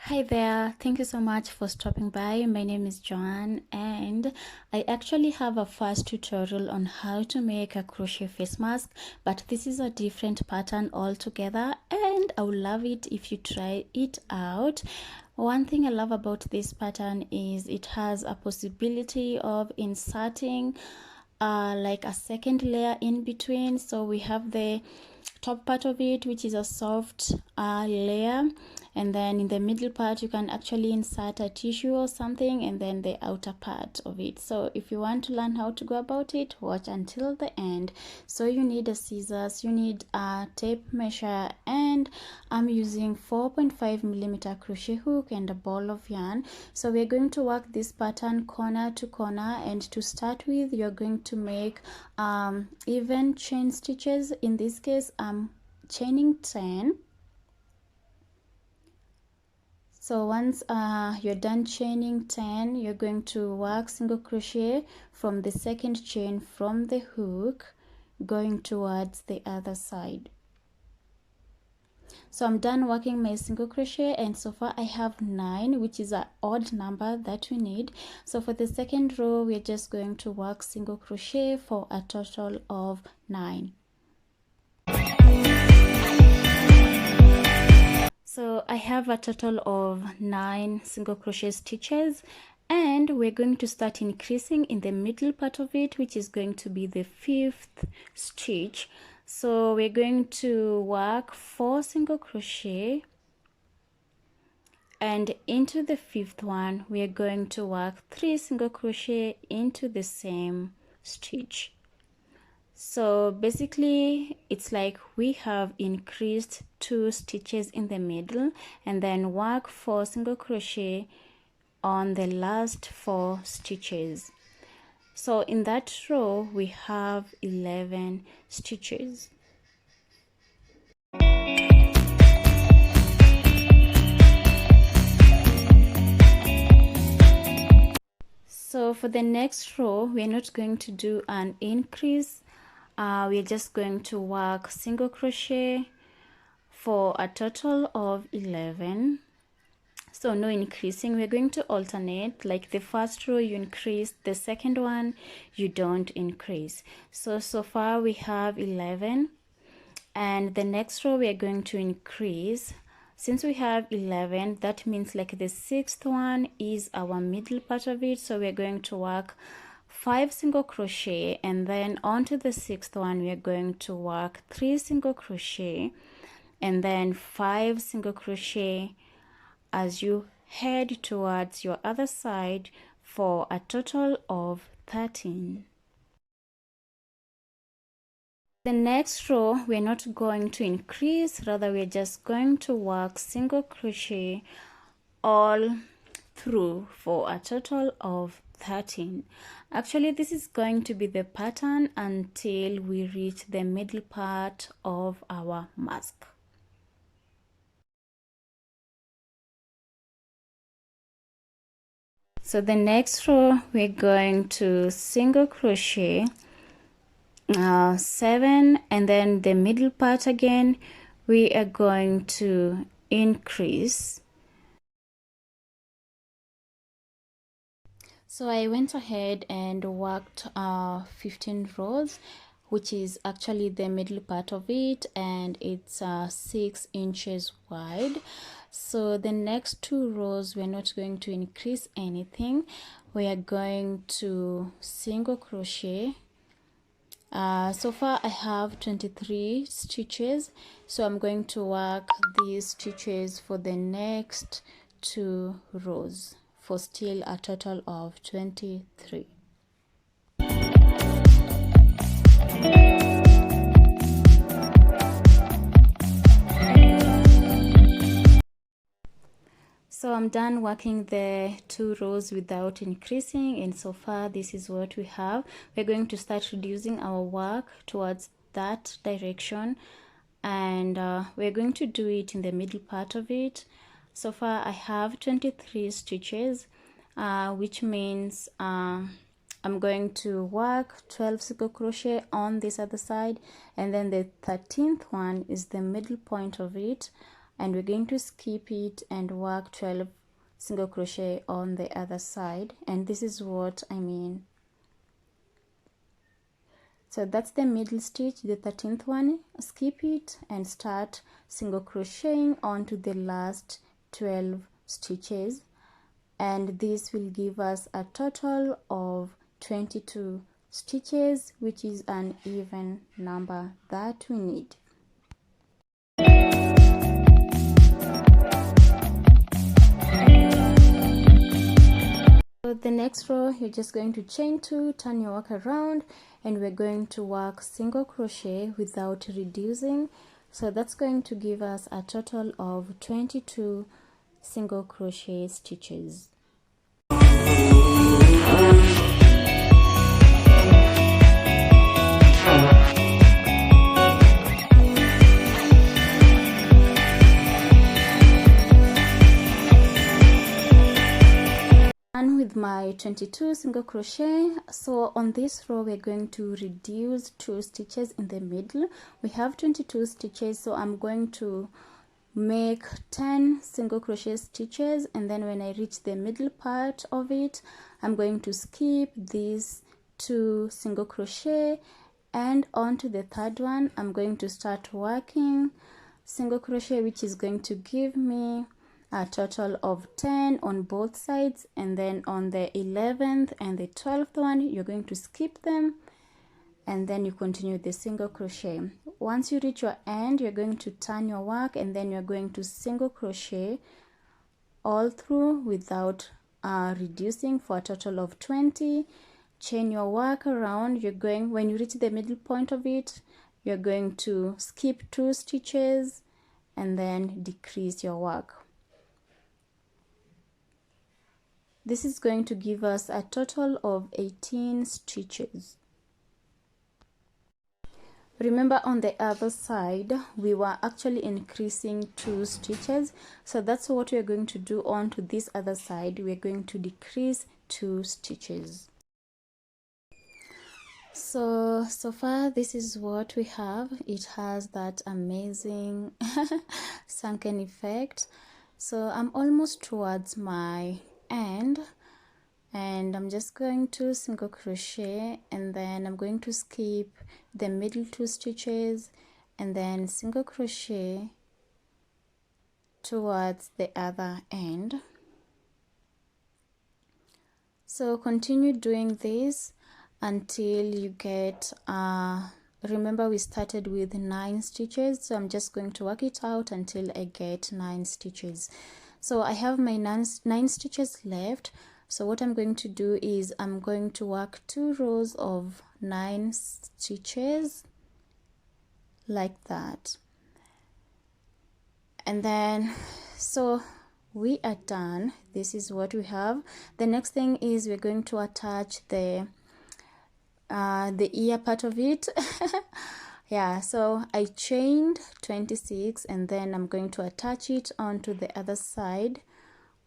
Hi there, thank you so much for stopping by. My name is Joanne and I actually have a fast tutorial on how to make a crochet face mask, but this is a different pattern altogether and I would love it if you try it out. One thing I love about this pattern is it has a possibility of inserting like a second layer in between. So we have the top part of it, which is a soft layer, and then in the middle part you can actually insert a tissue or something, and then the outer part of it. So if you want to learn how to go about it, watch until the end. So you need a scissors, you need a tape measure, and I'm using 4.5mm crochet hook and a ball of yarn. So we're going to work this pattern corner to corner, and to start with you're going to make even chain stitches. In this case I'm chaining 10. So once you're done chaining 10, you're going to work single crochet from the second chain from the hook going towards the other side. So I'm done working my single crochet, and so far I have 9, which is an odd number that we need. So for the second row we're just going to work single crochet for a total of 9. So I have a total of 9 single crochet stitches, and we're going to start increasing in the middle part of it, which is going to be the 5th stitch. So we're going to work 4 single crochet, and into the 5th one we're going to work 3 single crochet into the same stitch. So basically it's like we have increased 2 stitches in the middle, and then work 4 single crochet on the last 4 stitches. So in that row we have 11 stitches. So for the next row we're not going to do an increase, we're just going to work single crochet for a total of 11. So no increasing, we're going to alternate. Like the first row you increase, the second one you don't increase. So far we have 11, and the next row we are going to increase. Since we have 11, that means like the 6th one is our middle part of it, so we're going to work 5 single crochet, and then onto the 6th one we are going to work 3 single crochet and then 5 single crochet as you head towards your other side for a total of 13. The next row we're not going to increase, rather we're just going to work single crochet all through for a total of 13. Actually this is going to be the pattern until we reach the middle part of our mask. So the next row we're going to single crochet 7, and then the middle part again we are going to increase. So I went ahead and worked 15 rows, which is actually the middle part of it, and it's 6 inches wide. So the next 2 rows we're not going to increase anything, we are going to single crochet. So far I have 23 stitches, so I'm going to work these stitches for the next 2 rows for still a total of 23. So I'm done working the 2 rows without increasing, and so far this is what we have. We're going to start reducing our work towards that direction, and we're going to do it in the middle part of it. So far I have 23 stitches, which means I'm going to work 12 single crochet on this other side, and then the 13th one is the middle point of it. and we're going to skip it and work 12 single crochet on the other side, and this is what I mean. So that's the middle stitch, the 13th one. Skip it and start single crocheting onto the last 12 stitches, and this will give us a total of 22 stitches, which is an even number that we need. So the next row, you're just going to chain 2, turn your work around, and we're going to work single crochet without reducing. So that's going to give us a total of 22 single crochet stitches. And with my 22 single crochet, so on this row we're going to reduce 2 stitches in the middle. We have 22 stitches, so I'm going to make 10 single crochet stitches, and then when I reach the middle part of it, I'm going to skip these 2 single crochet, and onto the third one I'm going to start working single crochet, which is going to give me a total of 10 on both sides, and then on the 11th and the 12th one you're going to skip them, and then you continue the single crochet. Once you reach your end, you're going to turn your work, and then you're going to single crochet all through without reducing for a total of 20. Chain your work around. When you reach the middle point of it, you're going to skip 2 stitches and then decrease your work. This is going to give us a total of 18 stitches. Remember, on the other side we were actually increasing 2 stitches, so that's what we're going to do onto this other side. We're going to decrease 2 stitches. So far this is what we have. It has that amazing sunken effect. So I'm almost towards my end, and I'm just going to single crochet, and then I'm going to skip the middle 2 stitches and then single crochet towards the other end. So continue doing this until you get remember we started with 9 stitches, so I'm just going to work it out until I get 9 stitches. So I have my 9 stitches left. So what I'm going to do is I'm going to work 2 rows of 9 stitches like that, and then so we are done. This is what we have. The next thing is we're going to attach the ear part of it. Yeah, so I chained 26, and then I'm going to attach it onto the other side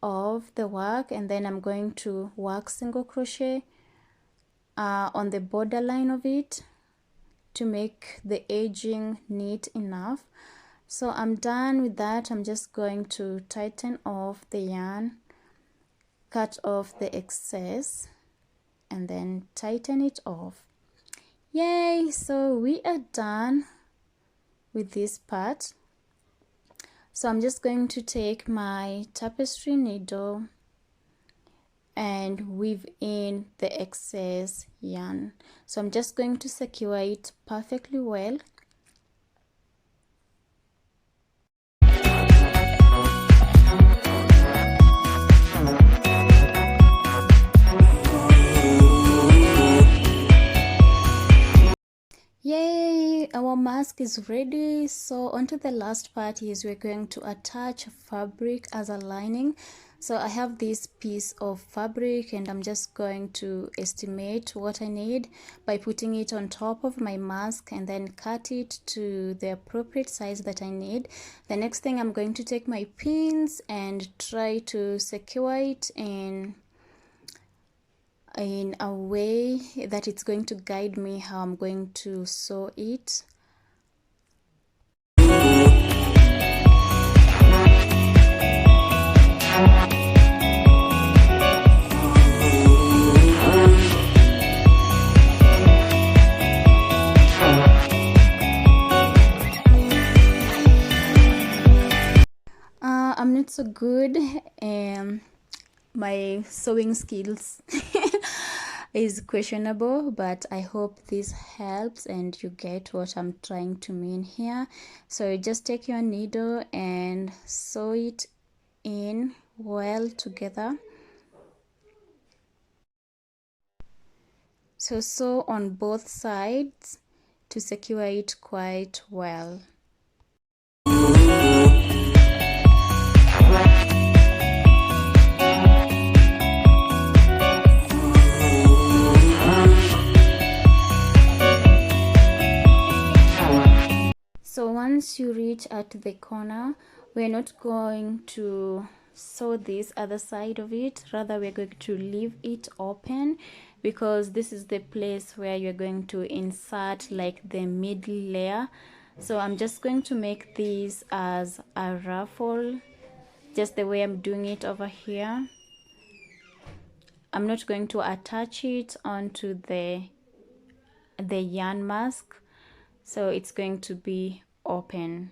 of the work, and then I'm going to work single crochet on the border line of it to make the edging neat enough. So I'm done with that. I'm just going to tighten off the yarn, cut off the excess, and then tighten it off. Yay! So we are done with this part. So I'm just going to take my tapestry needle and weave in the excess yarn. So I'm just going to secure it perfectly well. Yay, our mask is ready. So onto the last part is we're going to attach fabric as a lining. So I have this piece of fabric, and I'm just going to estimate what I need by putting it on top of my mask and then cut it to the appropriate size that I need. The next thing, I'm going to take my pins and try to secure it in a way that it's going to guide me how I'm going to sew it. so good. My sewing skills is questionable, but I hope this helps and you get what I'm trying to mean here. So you just take your needle and sew it in well together. So sew on both sides to secure it quite well. So once you reach at the corner, we're not going to sew this other side of it, rather we're going to leave it open, because this is the place where you're going to insert like the middle layer. So I'm just going to make this as a ruffle, just the way I'm doing it over here. I'm not going to attach it onto the yarn mask, so it's going to be open.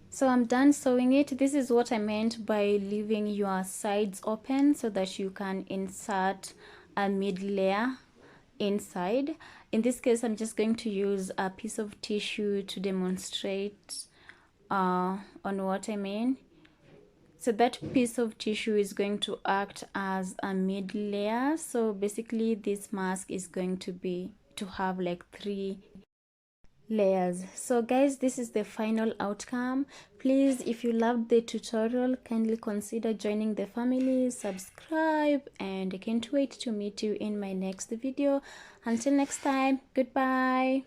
So I'm done sewing it. This is what I meant by leaving your sides open so that you can insert a mid layer inside. In this case, I'm just going to use a piece of tissue to demonstrate on what I mean. So that piece of tissue is going to act as a mid layer. So basically this mask is going to have like 3 layers. So guys, this is the final outcome. Please, if you loved the tutorial, kindly consider joining the family, subscribe, and I can't wait to meet you in my next video. Until next time, goodbye.